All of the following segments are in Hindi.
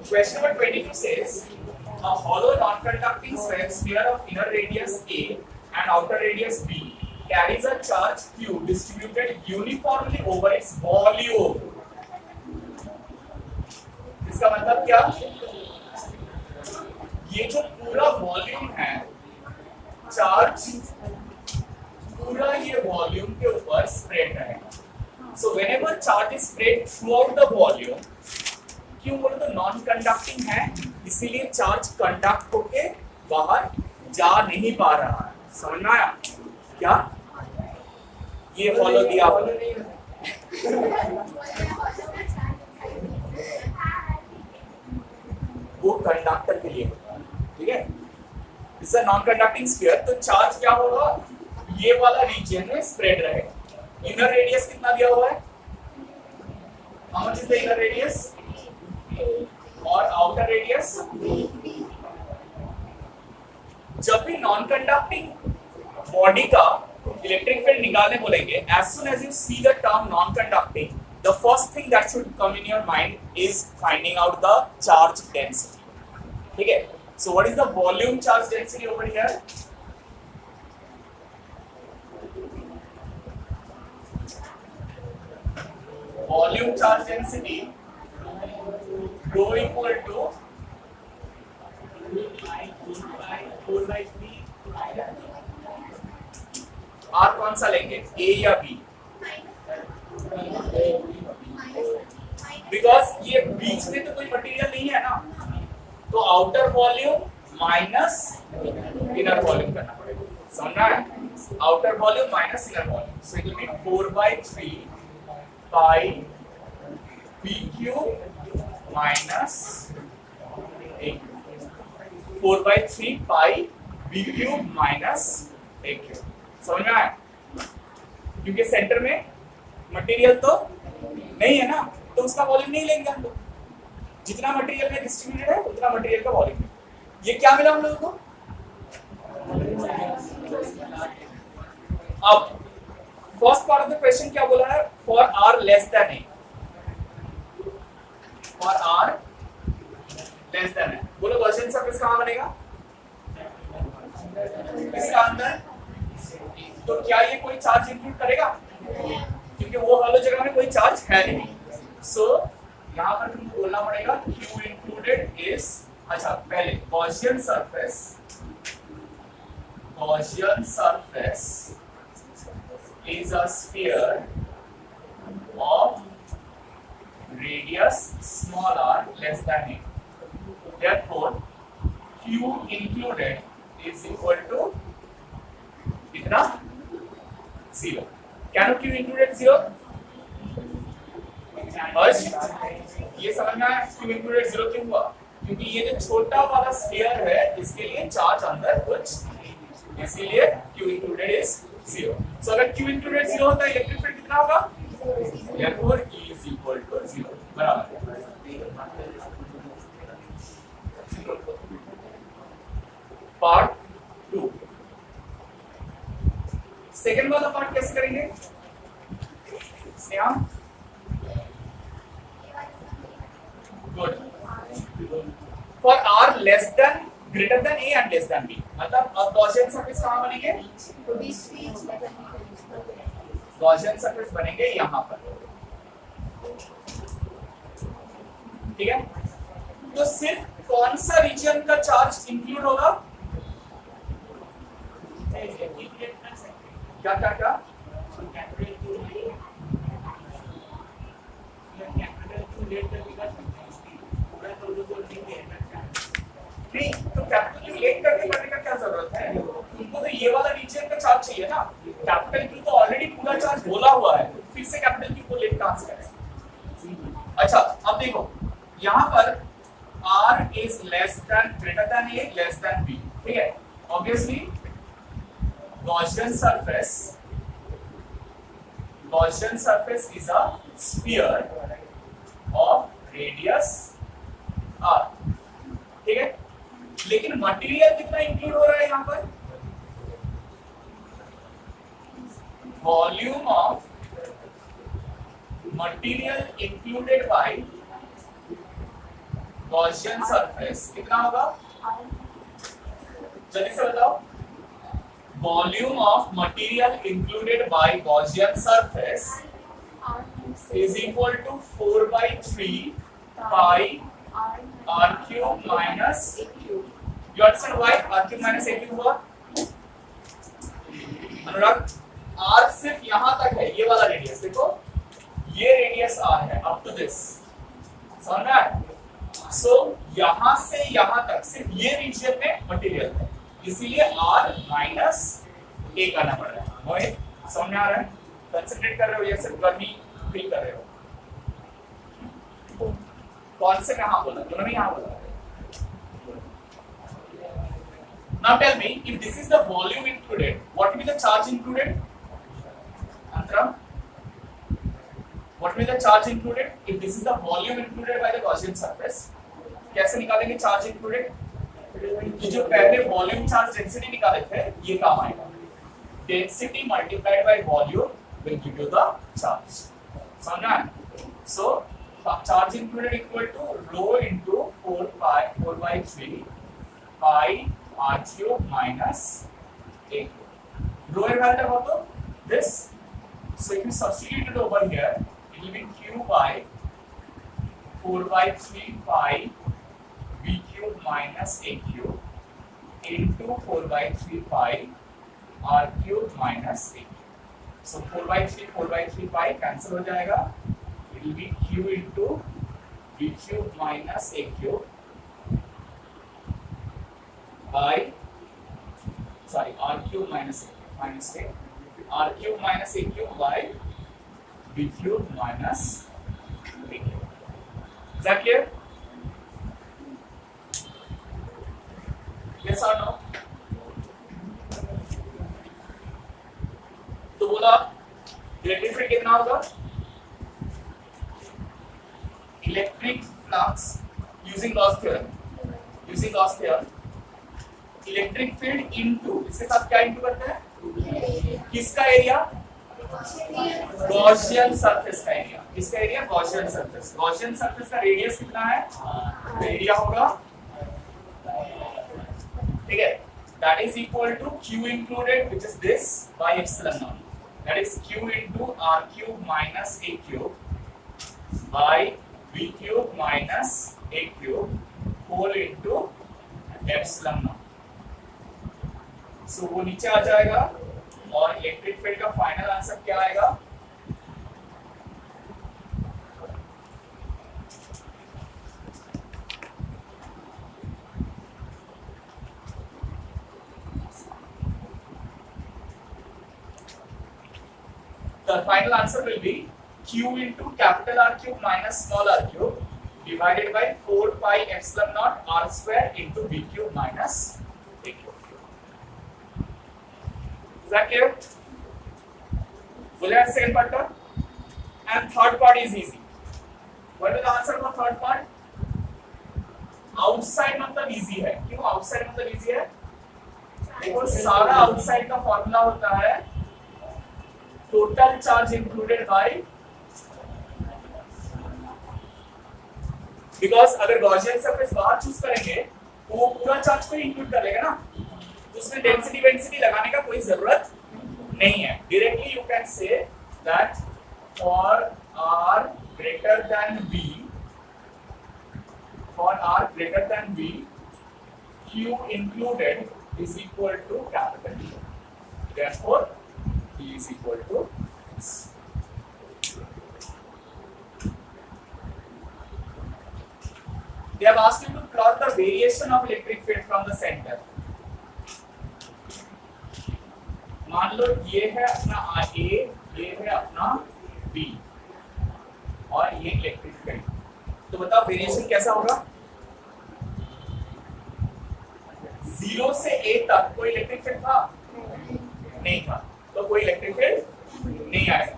Question number 22 says a hollow non-conducting sphere of inner radius A and outer radius B carries a charge Q distributed uniformly over its volume. इसका मतलब क्या? ये जो पूरा वॉल्यूम है, चार्ज पूरा ये वॉल्यूम के ऊपर स्प्रेड रहेगा. So whenever charge is spread throughout the volume, क्यों बोले तो नॉन कंडक्टिंग है, इसीलिए चार्ज कंडक्ट होके बाहर जा नहीं पा रहा है. समझ में आया क्या? ये फॉलो दिया आपने. वो कंडक्टर के लिए होता है, ठीक है. It's a non conducting sphere, तो चार्ज क्या होगा, ये वाला रीजन में स्प्रेड रहेगा. इनर रेडियस कितना दिया हुआ है? How much is the inner radius और आउटर रेडियस? जब भी नॉन कंडक्टिंग बॉडी का इलेक्ट्रिक फील्ड निकालने बोलेंगे, as soon as you see the term non conducting, the first thing that should come in your mind is finding out the charge density. ठीक है. So what is the volume charge density over here? Volume charge density rho equal to 4/3. R कौन सा लेंगे, A या B? बिकॉज ये बीच में तो कोई मटेरियल नहीं है ना, तो outer volume minus inner volume करना पड़ेगा. समझ रहा है? Outer volume minus inner volume. So it will be 4/3 pi PQ minus 4/3 pi BQ minus AQ. समझ में आया? क्योंकि सेंटर में मटेरियल तो नहीं है ना, तो उसका वॉल्यूम नहीं लेंगे हम लोग. जितना मटेरियल में डिस्ट्रीब्यूटेड है उतना मटेरियल का वॉल्यूम. ये क्या मिला हम लोगों को? अब first part of the question क्या बोला है? For r less than a. For r less than a. बोलो गॉसियन सरफेस कहां बनेगा? इसका अंदर. तो क्या ये कोई चार्ज इंक्लूड करेगा? क्योंकि वो वाली जगह में कोई चार्ज है नहीं. सो यहाँ पर तुमको बोलना पड़ेगा Q इंक्लूडेड इज. अच्छा, पहले Gaussian surface is a sphere of radius small r less than a. Therefore, Q included is equal to कितना? 0. Can Q included 0? हर्ष, ये समझ में आया Q included 0 क्यों हुआ? क्योंकि ये जो छोटा वाला स्फीयर है, इसके लिए चार्ज अंदर कुछ, इसीलिए Q included is 0. So अगर Q included 0 होता है, इलेक्ट्रिक फील्ड कितना होगा? Therefore E is equal to 0. बराबर. पार्ट 2. सेकेंड वाला पार्ट कैसे करेंगे? Sneha, good. For R less than, greater than A and less than B, मतलब अब गॉसियन सरफेस कहां बनेंगे? गॉसियन सरफेस बनेंगे यहां पर. ठीक है. तो सिर्फ कौन सा रीजन का चार्ज इंक्लूड होगा? क्या क्या क्या? नहीं, तो कैपिटल क्यू लेट करके करने का क्या जरूरत है? तुमको तो ये वाला रीजन का चार्ज चाहिए ना. कैपिटल क्यू तो ऑलरेडी पूरा चार्ज बोला हुआ है, फिर से कैपिटल क्यू को लेट कहां से करें? अच्छा, अब देखो यहाँ पर R is less than, greater than A, less than B. ठीक है. Obviously, Gaussian surface is a sphere of radius R. ठीक है. लेकिन मटेरियल कितना इंक्लूड हो रहा है यहाँ पर? Volume of material included by Gaussian surface कितना होगा, जल्दी से बताओ। Volume of material included by Gaussian surface is equal to 4/3 pi r cube minus a cube. You understand why r cube minus a cube हुआ? अनुराग, r सिर्फ यहाँ तक है, ये वाला रेडियस देखो, ये रेडियस r है अप टू दिस, समझ रहा है? सो यहाँ से यहाँ तक सिर्फ ये रीजन में मटेरियल है, इसीलिए r माइनस a करना पड़ रहा है। मोहित समझ में आ रहा है? कंसंट्रेट कर रहे हो या सिर्फ गर्मी फील कर रहे हो? कौन से में हाँ बोला? दोनों में हाँ बोला। Now tell me, if this is the volume included, what will be the charge included? Antara, what will be the charge included? If this is the volume included by the Gaussian surface, कैसे निकालेंगे charge included? ये जो पहले volume charge density निकाले थे, ये काम आएगा। Density multiplied by volume will give you the charge. समझना है? So charge included equal to rho into 4/3 pi r cube minus a cube. Rho is value what? This. So if you substitute it over here, it will be q by 4/3 pi b cube minus a cube into 4/3 pi r cube minus a cube. So 4/3 pi cancel हो जाएगा. It will be q into b cube minus a cube by r cube minus r cube minus a cube by b cube minus a cube. Is that clear? Yes or no? तो बोला इलेक्ट्रिक फील्ड कितना होगा? Electric flux using Gauss theorem, electric field into इसके साथ क्या इनटू करते हैं? किसका एरिया? गॉसियन सरफेस का एरिया। किसका area? Gaussian surface. Gaussian surface का रेडियस कितना है? एरिया होगा, ठीक है, that is equal to q included, which is this, by epsilon naught. That is q into r cube minus a cube by b cube minus a cube whole into epsilon naught. So वो नीचे आ जाएगा और इलेक्ट्रिक फील्ड का फाइनल आंसर क्या आएगा? The final answer will be q into capital R cube minus small r cube divided by 4 pi epsilon naught r square into b cube minus a cube. Is that clear? Will I second part done? And third part is easy. What is the answer for third part? Outside मतलब easy है। क्यों outside मतलब easy है? देखो सारा outside का फॉर्मूला होता है total charge included by, because अगर गॉसियन सरफेस बाहर चूज करेंगे तो वो पूरा चार्ज को इंक्लूड कर लेगा ना, तो उसमें डेंसिटी लगाने का कोई जरूरत नहीं है। Directly you can say that for r greater than b q included is equal to capital D. Therefore E is equal to this. They have asked you to plot the variation of electric field from the center. मान लो ये है अपना A, ये है अपना B और ये इलेक्ट्रिक फील्ड, तो बताओ वेरिएशन कैसा होगा? 0 से A तक कोई इलेक्ट्रिक फील्ड था? नहीं था, तो कोई इलेक्ट्रिक फील्ड नहीं आएगा।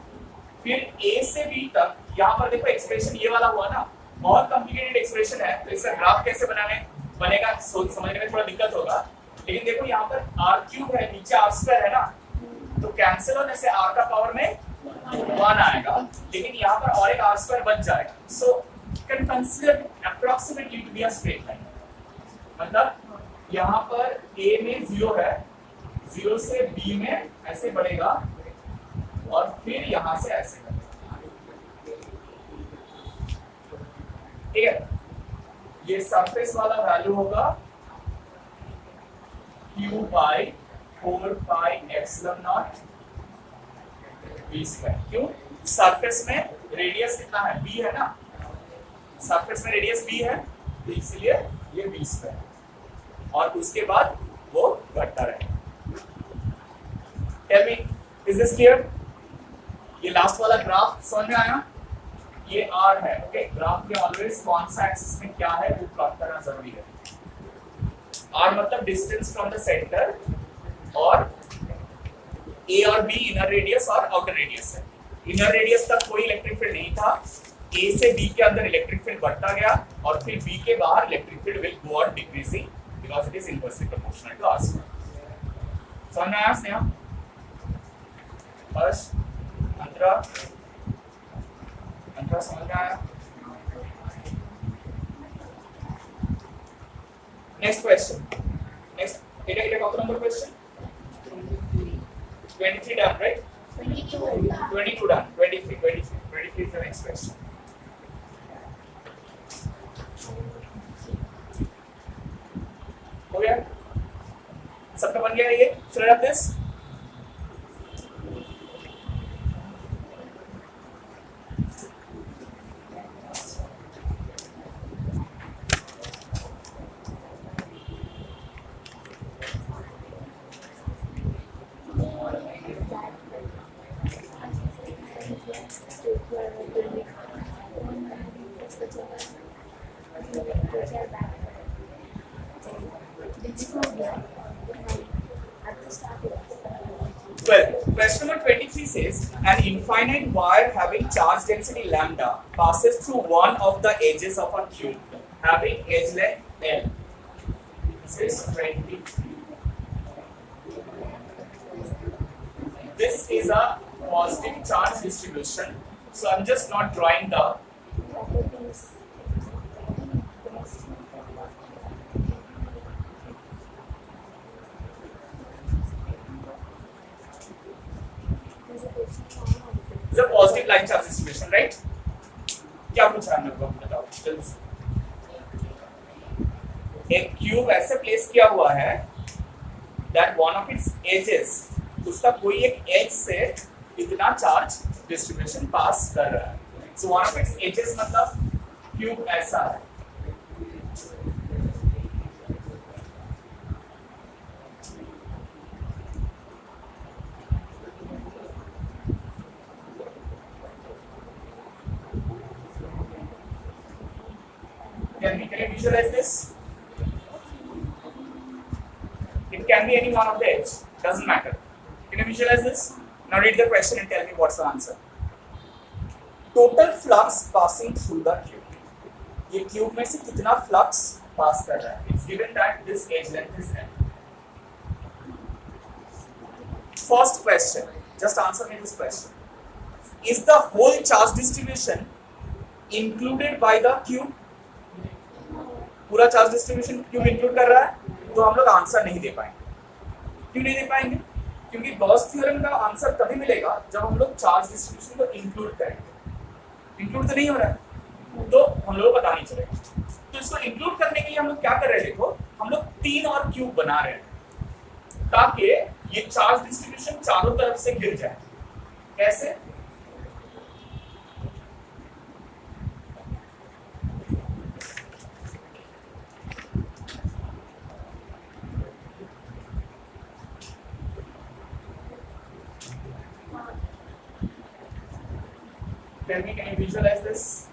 फिर A से B तक, यहाँ पर देखो एक्सप्रेशन ये वाला हुआ ना, बहुत कॉम्प्लिकेटेड एक्सप्रेशन है, तो इसका ग्राफ कैसे बनेगा समझने में थोड़ा दिक्कत होगा। लेकिन देखो यहाँ पर r क्यूब है, नीचे r स्क्वायर है ना, तो कैंसिल होने से r का पावर में 1 आएगा, लेकिन यहाँ पर और एक r स्क्वायर बच जाएगा। सो can consider approximately to be a straight line. मतलब यहाँ पर A में 0 है, 0 से B में ऐसे बढ़ेगा और फिर यहाँ से ऐसे ठीक है। ये सरफेस वाला वैल्यू होगा q by 4 pi epsilon naught b square. क्यों? सरफेस में रेडियस कितना है? b है ना, सरफेस में रेडियस b है तो इसलिए ये b स्क्वायर और उसके बाद वो घटता रहेगा। Tell me, is this clear? ये लास्ट वाला ग्राफ समझ में आया? ये r है, ओके। ग्राफ में ऑलवेज कौन सा एक्सिस में क्या है वो प्लॉट करना जरूरी है। r मतलब डिस्टेंस फ्रॉम द सेंटर और a और b इनर रेडियस और आउटर रेडियस है। इनर रेडियस तक कोई इलेक्ट्रिक फील्ड नहीं था, a से b के अंदर इलेक्ट्रिक फील्ड बढ़ता गया और फिर b के बाहर electric field will go on decreasing because it is inversely proportional to r square. समझ में आया स्नेहा? बस अंतरा समझ में आया? नेक्स्ट क्वेश्चन, नेक्स्ट এটা কত নম্বর question? 23 done, right? 22 done. 23 is the next question. हो गया? सबका बन गया ये? Should I have this? Well, question number 23 says an infinite wire having charge density lambda passes through one of the edges of a cube having edge length L. This is 23. This is a positive charge distribution. So I'm just not drawing the It's a positive line charge distribution, right? क्या पूछा है मेरे को बताओ? एक क्यूब ऐसे प्लेस किया हुआ है that one of its edges, उसका कोई एक एज से इतना चार्ज डिस्ट्रीब्यूशन पास कर रहा है। So one of its edges मतलब क्यूब ऐसा है। Can you visualize this? It can be any one of the edge. Doesn't matter. Can you visualize this? Now read the question and tell me what's the answer. Total flux passing through the cube. ये क्यूब में से कितना फ्लक्स पास कर रहा है? It's given that this edge length is L. First question. Just answer me this question. Is the whole charge distribution included by the cube? पूरा चार्ज डिस्ट्रीब्यूशन क्यों इंक्लूड कर रहा है? तो हम लोग आंसर नहीं दे पाएंगे। क्यों नहीं दे पाएंगे? क्योंकि गॉस थ्योरम का आंसर तभी मिलेगा जब हम लोग चार्ज डिस्ट्रीब्यूशन को इंक्लूड करेंगे। इंक्लूड तो नहीं हो रहा है तो हम लोग को पता नहीं चलेगा। तो इसको इंक्लूड करने के लिए हम लोग क्या कर रहे हैं? देखो, हम लोग 3 और क्यूब बना रहे हैं ताकि ये चार्ज डिस्ट्रीब्यूशन चारों तरफ से गिर जाए। कैसे? Tell me, can you visualize this?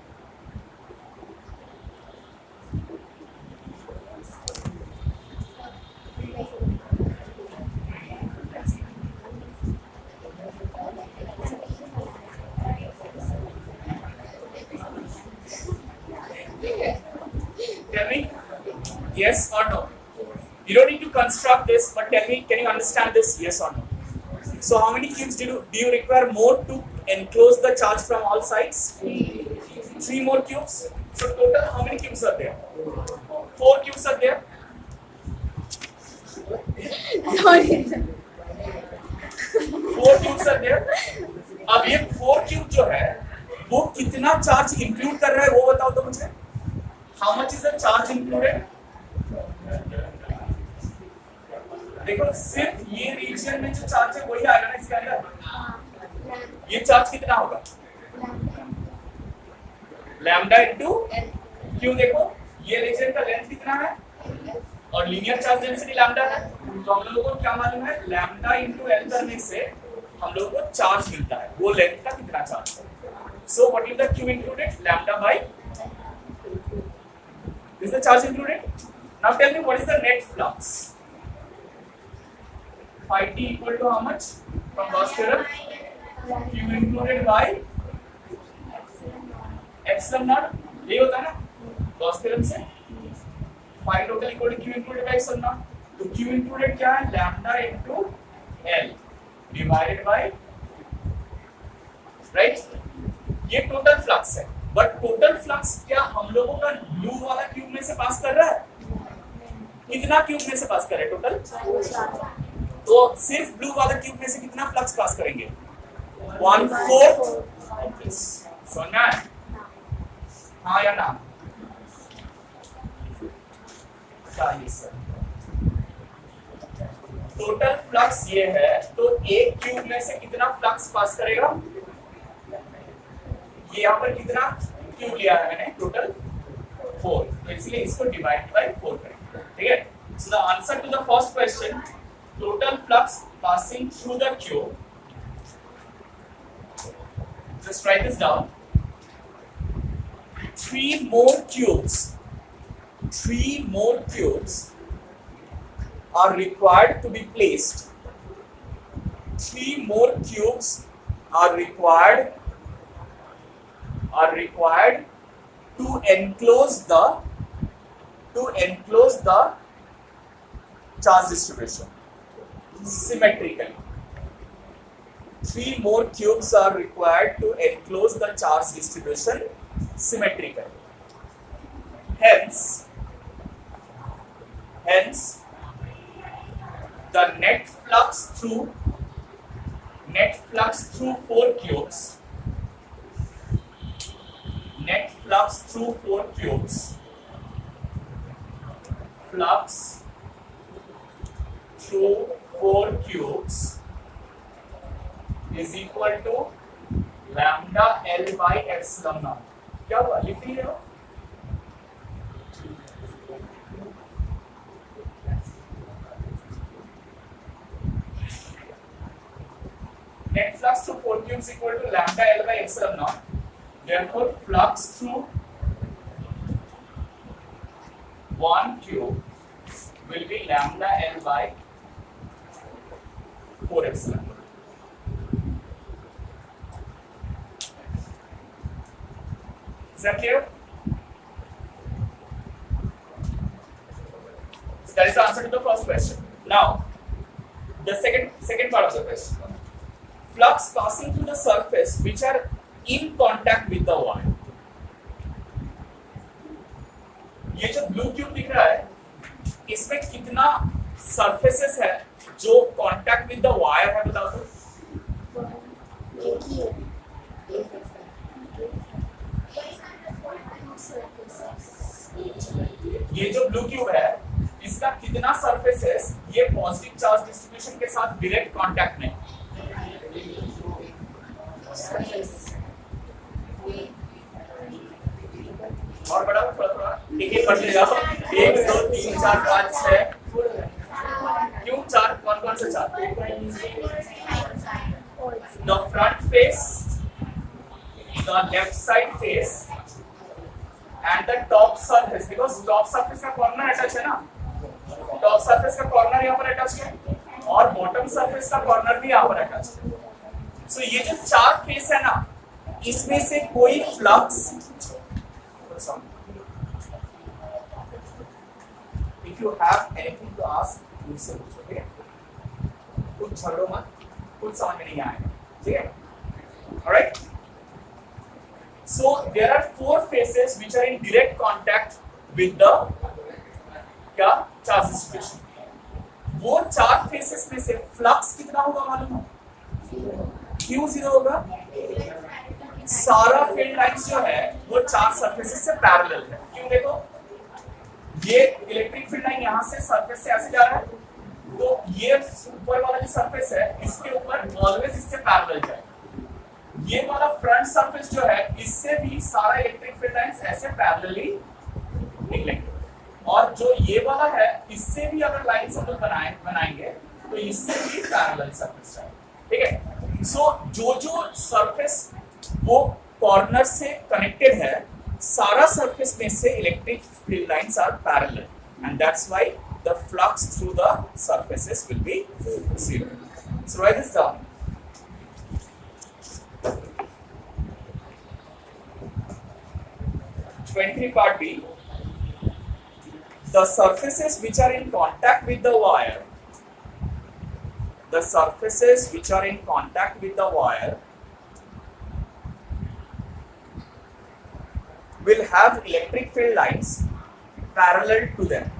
Tell me, yes or no? You don't need to construct this, but tell me, can you understand this? Yes or no? So, how many cubes do you require more to enclose the charge from all sides? 3 more cubes. So total how many cubes are there? 4 cubes are there. Sorry. 4 cubes are there. अब ये 4 क्यूब जो है वो कितना चार्ज इंक्लूड कर रहा है वो बताओ तो मुझे. How much is the charge included? देखो सिर्फ ये रीजन में जो चार्ज है वही आएगा ना इसके अंदर. ये चार्ज कितना होगा? लैम्डा इनटू क्यों. देखो ये रीजन का लेंथ कितना है और लीनियर चार्ज डेंसिटी लैम्डा है. तो हम लोगों को क्या मालूम है? लैम्डा इनटू एल करने से हम लोगों को चार्ज मिलता है. वो लेंथ का कितना चार्ज है. So what is the Q included? Lambda by. Is the charge included? Now tell me what is the net flux? Phi t equal to how much from Gauss theorem? Q included by epsilon naught. ये होता है ना Gauss theorem से. Phi total equal to Q included by epsilon naught. तो Q included क्या है? Lambda into L divided by, right? ये total flux है. बट टोटल फ्लक्स क्या हम लोगों का ब्लू वाला क्यूब में से पास कर रहा है? कितना क्यूब में से पास कर रहा है टोटल? तो सिर्फ ब्लू वाला क्यूब में से कितना फ्लक्स पास करेंगे? 1/4. समझ में आया? हाँ या ना? टोटल फ्लक्स ये है तो एक क्यूब में से कितना फ्लक्स पास करेगा? ये यहाँ पर कितना क्यूब लिया है मैंने? टोटल 4. तो इसलिए इसको डिवाइड बाय 4 करेंगे. ठीक है. So the answer to the first question, total flux passing through the cube, just write this down. 3 more cubes are required to be placed. 3 more cubes are required to enclose the charge distribution symmetrically. 3 more cubes are required to enclose the charge distribution symmetrically. Hence the net flux through 4 cubes. Net flux through 4 cubes. Flux through 4 cubes is equal to lambda L by epsilon naught. क्या हुआ? लिख रही हो? Net flux through 4 cubes equal to lambda L by epsilon naught. Therefore, flux through 1 cube will be lambda L by 4 epsilon. Is that clear? So that is the answer to the first question. Now, the second part of the question. Flux passing through the surface which are in contact with the wire. ये जो ब्लू क्यूब दिख रहा है इसमें कितना सरफेसेस है जो कांटेक्ट विद द वायर है? बताओ तो. ये जो ब्लू क्यूब है इसका कितना सरफेसेस ये पॉजिटिव चार्ज डिस्ट्रीब्यूशन के साथ डायरेक्ट कांटेक्ट में? और बड़ा थोड़ा एक पढ़ते जाओ. 1 2 3 4 5 6. क्यों 4? कौन से 4? The front face, the left side face and the top surface, because top surface का कॉर्नर अटैच है ना. टॉप सरफेस का कॉर्नर यहाँ पर अटैच है और बॉटम सरफेस का कॉर्नर भी यहाँ पर अटैच है. सो ये जो 4 फेस है ना इसमें से कोई flux, if you have anything to ask मुझसे पूछो. ठीक है. कुछ झगड़ो मत, कुछ समझ में नहीं आएगा. ठीक है. Alright. So there are four faces which are in direct contact with the क्या चार्ज डिस्ट्रीब्यूशन. वो चार फेसेस में से फ्लक्स कितना होगा मालूम है? क्यू जीरो होगा. सारा फील्ड लाइंस जो है वो चार सरफेसेस से पैरेलल है. क्यों? देखो ये इलेक्ट्रिक फील्ड लाइन यहाँ से सरफेस से ऐसे जा रहा है, तो ये ऊपर वाला जो सरफेस है इसके ऊपर ऑलवेज इससे पैरेलल जाएगा. ये वाला फ्रंट सरफेस जो है इससे भी सारा इलेक्ट्रिक फील्ड लाइंस ऐसे पैरेलली निकलेंगे. और जो ये वाला है इससे भी अगर लाइंस हम लोग बनाएंगे तो इससे भी पैरेलल सरफेस जाएगा. ठीक है. सो जो सरफेस वो कॉर्नर से कनेक्टेड है, सारा सरफेस में से electric field lines are parallel, and that's why the flux through the surfaces will be zero. So write this down. Part B. The surfaces which are in contact with the wire, will have electric field lines parallel to them.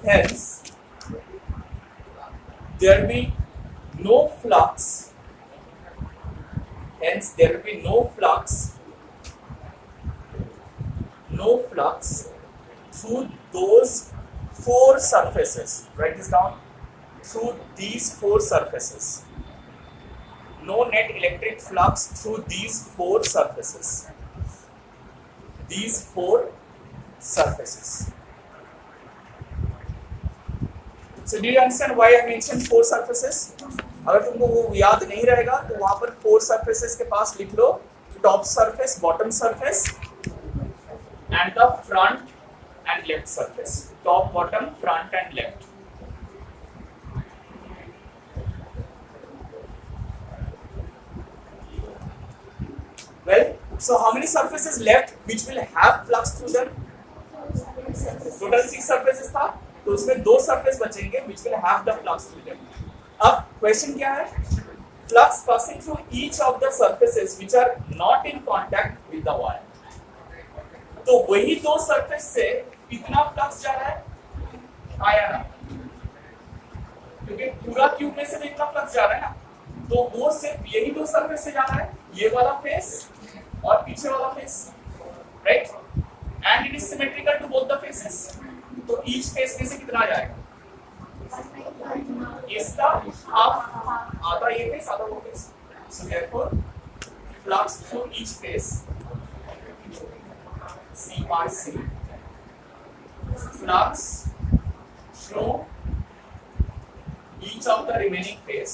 Hence, there will be no flux. Through those four surfaces. Write this down. Through these four surfaces. No net electric flux through these four surfaces. So do you understand why I mentioned four surfaces? अगर तुमको वो याद नहीं रहेगा तो वहां पर फोर surfaces के पास लिख लो, top surface, bottom surface and the front and left surface. Top, bottom, front and left. Well, so how many surfaces left which will have flux through them? Total 6 surfaces था, तो उसमें 2 surface बचेंगे which will have the flux through them. अब question क्या है? Flux passing through each of the surfaces which are not in contact with the wire. तो वही 2 सरफेस से कितना फ्लक्स जा रहा है? आया ना, क्योंकि पूरा क्यूब में से तो इतना फ्लक्स जा रहा है ना, तो वो सिर्फ यही 2 सरफेस से जा रहा है, ये वाला फेस और पीछे वाला face, right? And it is symmetrical to both the faces. तो ईच फेस में से कितना जाएगा? इसका हाफ, आधा ये फेस आधा वो face. So therefore flux through each face C by C, flux through each of the remaining phase,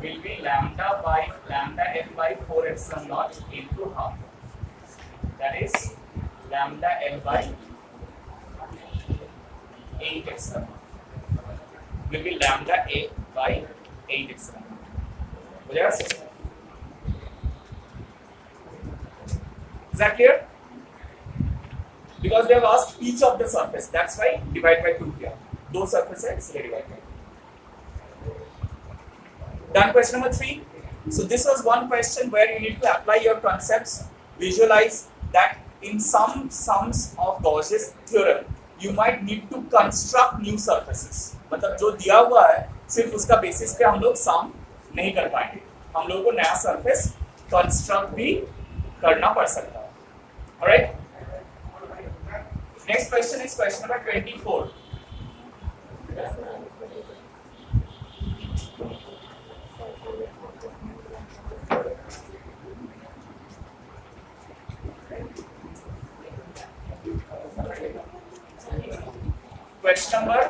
will be lambda L by 4 epsilon naught into half. That is lambda L by 8 epsilon. Will be lambda A by 8 epsilon. Is that clear? Because they have asked each of the surface, that's why divide by 2 here. 2 surfaces है इसलिए divide by 2. Done question number 3. So this was one question where you need to apply your concepts, visualize that in some sums of Gauss's theorem you might need to construct new surfaces. मतलब जो दिया हुआ है सिर्फ उसका बेसिस पे हम लोग सम नहीं कर पाएंगे, हम लोगों को नया सरफेस कंस्ट्रक्ट भी करना पड़ सकता है. Alright, next question is question number 24. Question number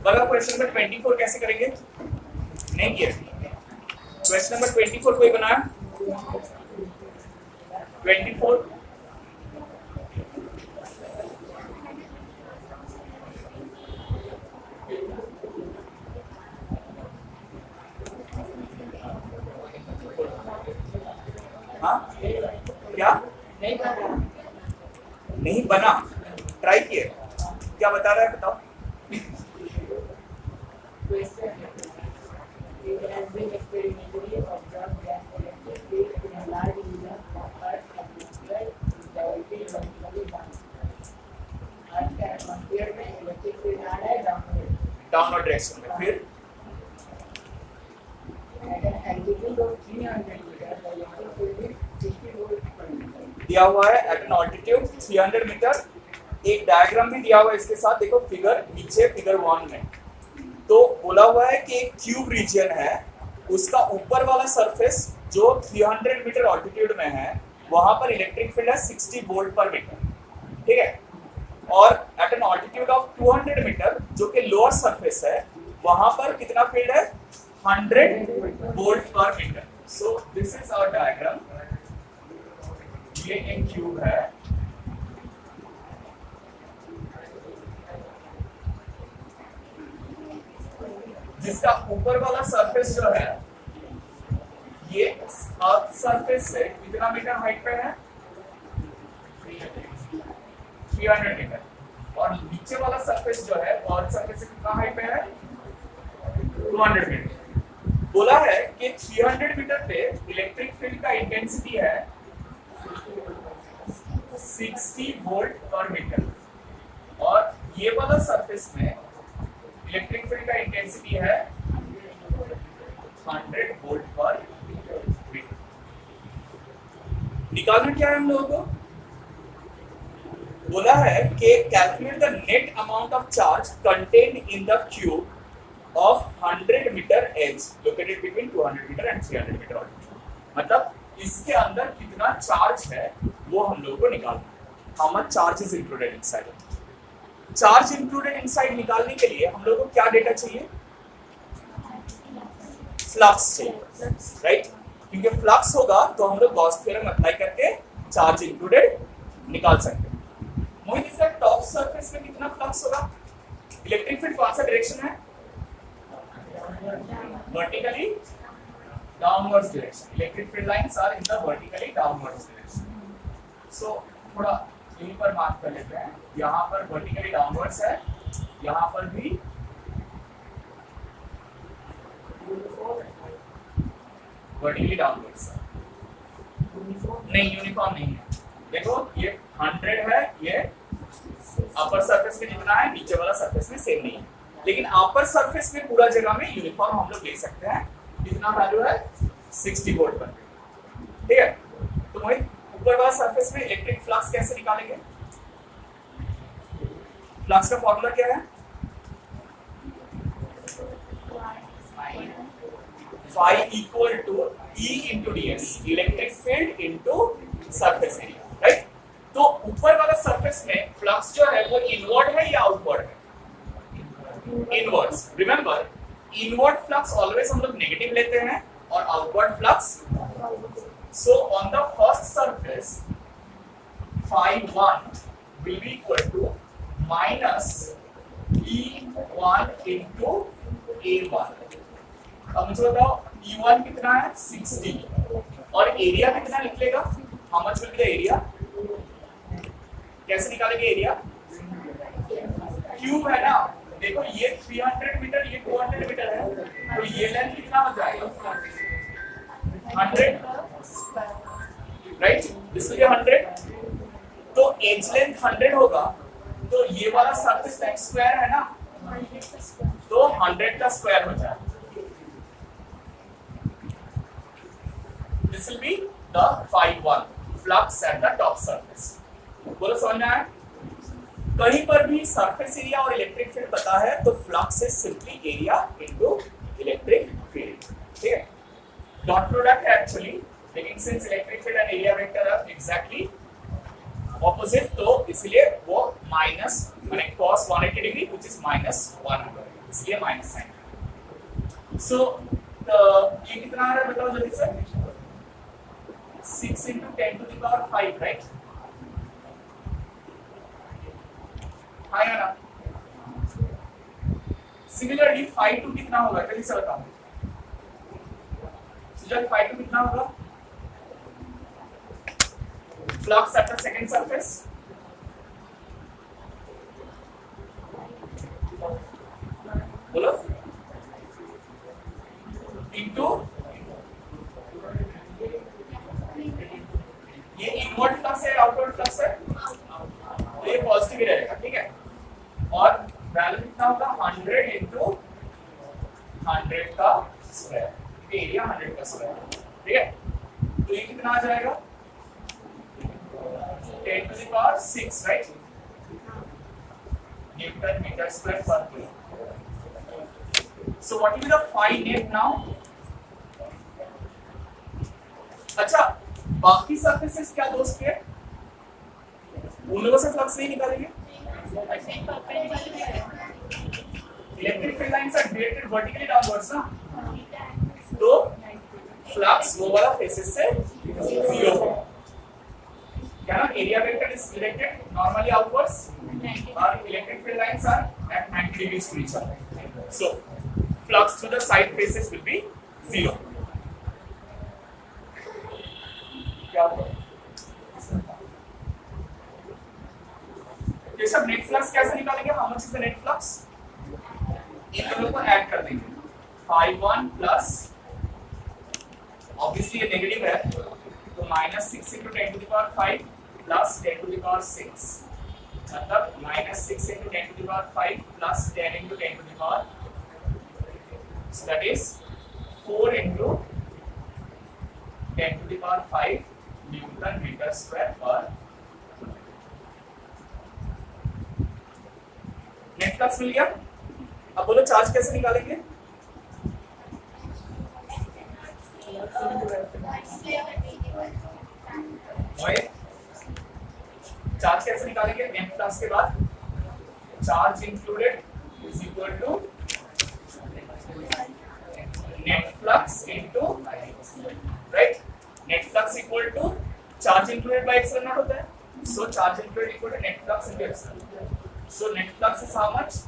बड़ा क्वेश्चन नंबर 24 कैसे करेंगे? नहीं किया. क्वेश्चन नंबर 24 कोई बनाया? 24 नहीं बना, ट्राई किए, क्या बता रहा है बताओ। It has been experimentally observed that electric field in a large region of Earth's atmosphere is directly vertically bound. Earth के atmosphere में electric field आ रहा है डाउनवर्ड डायरेक्शन में। फिर at an altitude of 300 meters, the electric field is 60 volts per meter. दिया हुआ है एट एन ऑल्टीट्यूड 300 मीटर। एक डायग्राम भी दिया हुआ है इसके साथ, देखो फिगर नीचे फिगर 1 में। तो बोला हुआ है कि एक क्यूब रीजन है, उसका ऊपर वाला सरफेस जो 300 मीटर ऑल्टीट्यूड में है वहां पर इलेक्ट्रिक फील्ड है 60 वोल्ट पर मीटर, ठीक है। और at an altitude of 200 metre जो कि लोअर सरफेस है वहां पर कितना फील्ड है 100 वोल्ट पर metre. So this is our diagram. ये एक क्यूब है, जिसका ऊपर वाला सरफेस जो है ये अर्थ सरफेस से कितना मीटर हाइट पे है 300 मीटर, और नीचे वाला सरफेस जो है अर्थ सरफेस से कितना हाइट पे है 200 मीटर। बोला है कि 300 मीटर पे इलेक्ट्रिक फील्ड का इंटेंसिटी है 60 वोल्ट पर मीटर, और ये वाला सरफेस में इलेक्ट्रिक फील्ड का इंटेंसिटी है 100 वोल्ट पर मीटर। निकालना क्या है हम लोगों को, बोला है कि calculate the net amount of charge contained in the cube of 100 metre edge located between 200 metre and 300 metre altitude. मतलब इसके अंदर कितना चार्ज है वो हम लोगों को निकालना है। How much charge is included inside. Charge included inside निकालने के लिए हम लोग को क्या डेटा चाहिए, फ्लक्स चाहिए, राइट। क्योंकि फ्लक्स होगा तो हम लोग गॉस थ्योरम अप्लाई करके चार्ज इंक्लूडेड निकाल सकते हैं। मोहित इसका टॉप सरफेस में कितना फ्लक्स होगा, इलेक्ट्रिक फील्ड कौन सा डायरेक्शन है vertically downwards direction. Electric field lines are in the vertically downwards direction. So थोड़ा यहीं पर मार्क कर लेते हैं, यहाँ पर वर्टिकली डाउनवर्ड्स है, यहाँ पर भी वर्टिकली डाउनवर्ड्स है। नहीं यूनिफॉर्म नहीं है, देखो ये 100 है, ये अपर सरफेस में जितना है नीचे वाला सरफेस में सेम नहीं है, लेकिन अपर सरफेस में पूरा जगह में यूनिफॉर्म हम लोग ले सकते हैं। कितना वैल्यू है 60 वोल्ट पर, ठीक है। तो मोहित ऊपर वाला सरफेस में इलेक्ट्रिक फ्लक्स कैसे निकालेंगे, फ्लक्स का फॉर्मूला क्या है, phi equal to E into ds, electric field into surface area, right. तो ऊपर वाला सरफेस में फ्लक्स जो है वो इनवर्ड है या आउटवर्ड है, inwards. Remember inward flux always हम लोग नेगेटिव लेते हैं और outward flux. So on the first surface, phi 1 will be equal to minus E1 into A1। अब मुझे बताओ E1 कितना है 60 और एरिया कितना निकलेगा, how much will be the area, कैसे निकालेंगे एरिया, क्यूब है ना। देखो ये 300 मीटर ये 200 मीटर है, तो ये लेंथ कितना हो जाएगा 100, राइट। This will B 100। तो एज लेंथ 100 होगा, तो ये वाला सरफेस लेंथ स्क्वायर है ना, तो 100 का स्क्वायर हो जाएगा। This will be the phi 1 flux at the top surface. बोलो समझ में आया। कहीं पर भी सरफेस एरिया और इलेक्ट्रिक फील्ड पता है तो flux is simply area into electric field, ठीक है। डॉट प्रोडक्ट है एक्चुअली, लेकिन since electric field and area vector are exactly opposite, तो इसलिए वो माइनस माने cos 180 डिग्री व्हिच इज -1 होगा, इसलिए माइनस साइन। सो ये कितना आ रहा है बताओ जल्दी से, 6 into 10 to the power 5, right. हाँ या ना। सिमिलरली phi 2 कितना होगा जल्दी से बताओ, सुजल phi 2 कितना होगा flux at the second surface. बोलो into ये इनवर्ट फ्लक्स है आउटवर्ड फ्लक्स है तो ये पॉजिटिव ही रहेगा ठीक है और वैल्यू कितना होगा 100 into 100 का स्क्वायर एरिया 100 का स्क्वायर ठीक है तो ये कितना आ जाएगा 10 to the power 6 right Newton meter square per kilo. So what will be the phi net now? अच्छा बाकी सरफेसेस क्या दोस्त के उन लोगों से फ्लक्स नहीं निकालेंगे electric field lines are directed vertically downwards ना तो फ्लक्स वो वाला फेसेस से जीरो होगा क्या ना area vector is directed normally outwards और electric field lines are at 90 degrees to each other so flux through the side faces will be zero क्या होगा ये सब नेट फ्लक्स कैसे निकालेंगे how much is the net flux in दोनों को ऐड कर देंगे phi 1 प्लस ऑब्वियसली ये नेगेटिव है तो -6 into 10 to the power 5 plus 10 to the power 6 मतलब -6 into 10 to the power 5 plus 10 into 10 to the power so that is 4 into 10 to the power 5 Newton meter square per net flux मिल गया अब बोलो चार्ज कैसे निकालेंगे चार्ज कैसे निकालेंगे नेट फ्लक्स के बाद charge included is equal to net flux into right net flux equal to charge included by epsilon naught होता है so charge included equal to net flux into epsilon so net flux is how much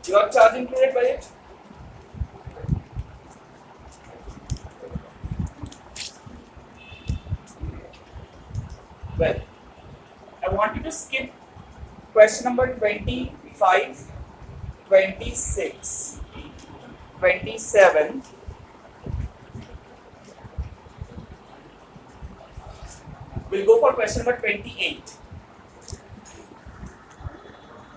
Your charge included by it? Well, I want you to skip question number 25, 26, 27. We'll go for question number 28.